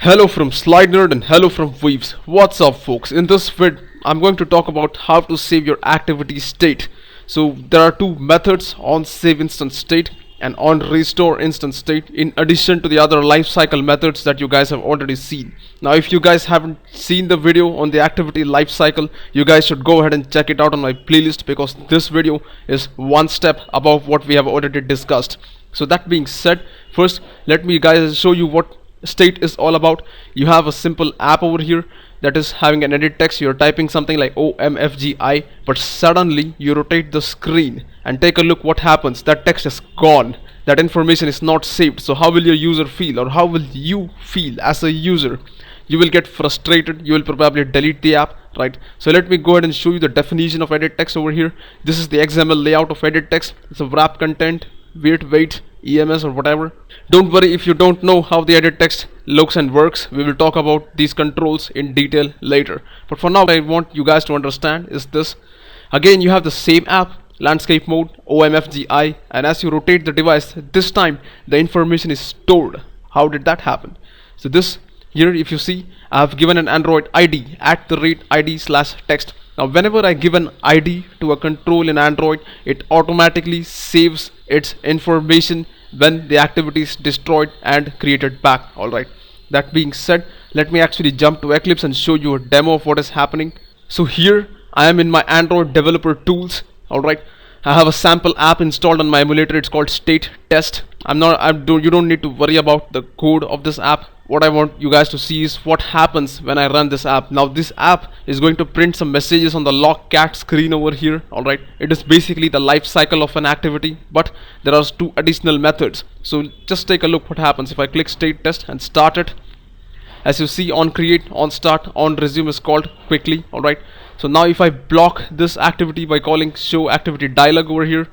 Hello from Slide Nerd and hello from Weaves. What's up, folks? In this vid, I'm going to talk about how to save your activity state. So there are two methods: on save instance state and on restore instance state, in addition to the other lifecycle methods that you guys have already seen. Now, if you guys haven't seen the video on the activity lifecycle, you guys should go ahead and check it out on my playlist, because this video is one step above what we have already discussed. So that being said, first let me guys show you what state is all about. You have a simple app over here that is having an edit text. You're typing something like OMFGI, but suddenly you rotate the screen and take a look what happens. That text is gone. That information is not saved. So how will your user feel, or how will you feel as a user? You will get frustrated. You will probably delete the app, right? So let me go ahead and show you the definition of edit text over here. This is the XML layout of edit text. It's a wrap content, weight, EMS, or whatever. Don't worry if you don't know how the edit text looks and works. We will talk about these controls in detail later. But for now, what I want you guys to understand is this. Again, you have the same app, landscape mode, OMFGI, and as you rotate the device, this time the information is stored. How did that happen? So this here, if you see, I have given an Android ID @ID/text. Now whenever I give an ID to a control in Android, it automatically saves its information when the activity is destroyed and created back. Alright, that being said, let me actually jump to Eclipse and show you a demo of what is happening. So here I am in my Android developer tools. Alright, I have a sample app installed on my emulator. It's called State Test. You don't need to worry about the code of this app. What I want you guys to see is what happens when I run this app. Now this app is going to print some messages on the logcat screen over here. Alright, it is basically the life cycle of an activity, but there are two additional methods. So just take a look what happens if I click state test and start it. As you see, on create, on start, on resume is called quickly. Alright, so now if I block this activity by calling show activity dialog over here,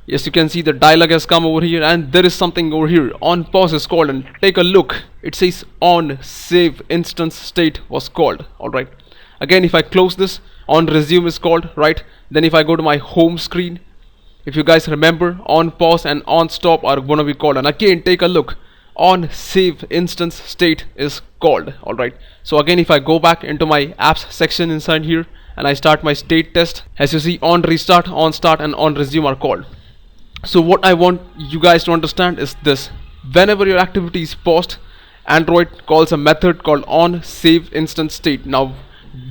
yes, you can see the dialog has come over here, and there is something over here. On pause is called, and take a look. It says on save instance state was called. Alright. Again, if I close this, on resume is called, right? Then if I go to my home screen, if you guys remember, on pause and on stop are gonna be called. And again, take a look. On save instance state is called. Alright. So again, if I go back into my apps section inside here and I start my state test, as you see, on restart, on start, and on resume are called. So what I want you guys to understand is this: whenever your activity is paused, Android calls a method called onSaveInstanceState. Now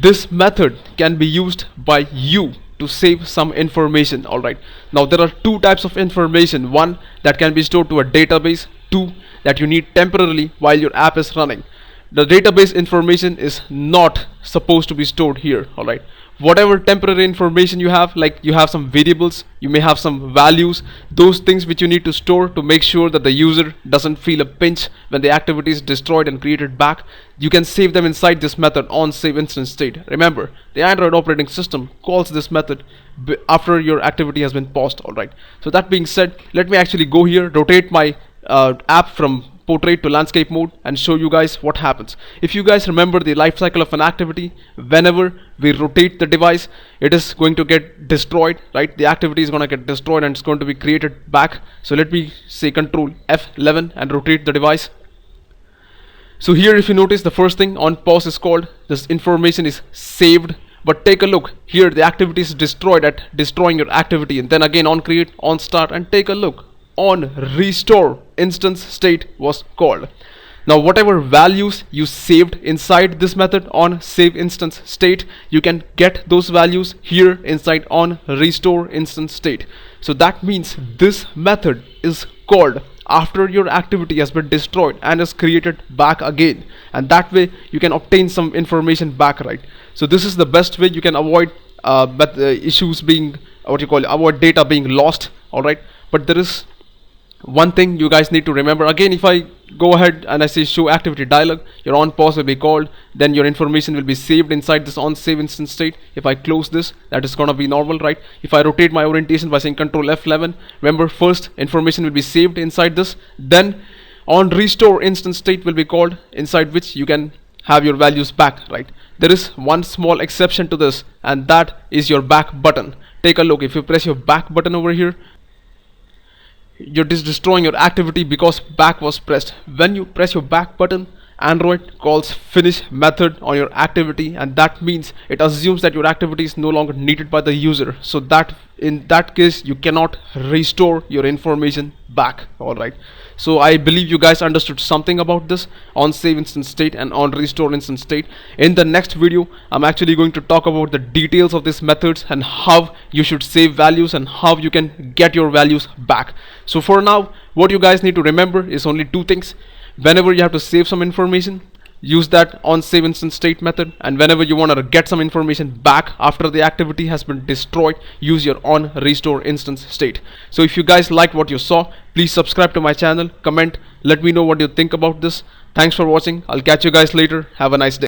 this method can be used by you to save some information. Alright, now there are two types of information: one that can be stored to a database, two that you need temporarily while your app is running. The database information is not supposed to be stored here. Alright, whatever temporary information you have, like you have some variables, you may have some values, those things which you need to store to make sure that the user doesn't feel a pinch when the activity is destroyed and created back, you can save them inside this method on save instance state. Remember, the Android operating system calls this method after your activity has been paused. Alright, so that being said, let me actually go here, rotate my app from portrait to landscape mode, and show you guys what happens. If you guys remember the life cycle of an activity, whenever we rotate the device, it is going to get destroyed, right? The activity is going to get destroyed and it's going to be created back. So let me say control F11 and rotate the device. So here, if you notice, the first thing on pause is called, this information is saved. But take a look here, the activity is destroyed at destroying your activity, and then again on create, on start, and take a look, on restore instance state was called. Now whatever values you saved inside this method on save instance state, you can get those values here inside on restore instance state. So that means this method is called after your activity has been destroyed and is created back again, and that way you can obtain some information back, right? So this is the best way you can avoid issues being, avoid data being lost. Alright, but there is one thing you guys need to remember. Again, if I go ahead and I say show activity dialog, your on pause will be called, then your information will be saved inside this on save instance state. If I close this, that is gonna be normal, right? If I rotate my orientation by saying control F11, remember, first information will be saved inside this, then on restore instance state will be called, inside which you can have your values back, right? There is one small exception to this, and that is your back button. Take a look. If you press your back button over here, you're just destroying your activity because back was pressed. When you press your back button, Android calls finish method on your activity, and that means it assumes that your activity is no longer needed by the user, so that in that case you cannot restore your information back. Alright, so I believe you guys understood something about this on save instance state and on restore instance state. In the next video I'm actually going to talk about the details of these methods and how you should save values and how you can get your values back. So for now, what you guys need to remember is only two things. Whenever you have to save some information, use that on save instance state method, and whenever you want to get some information back after the activity has been destroyed, use your on restore instance state. So if you guys liked what you saw, please subscribe to my channel, comment, let me know what you think about this. Thanks for watching. I'll catch you guys later. Have a nice day.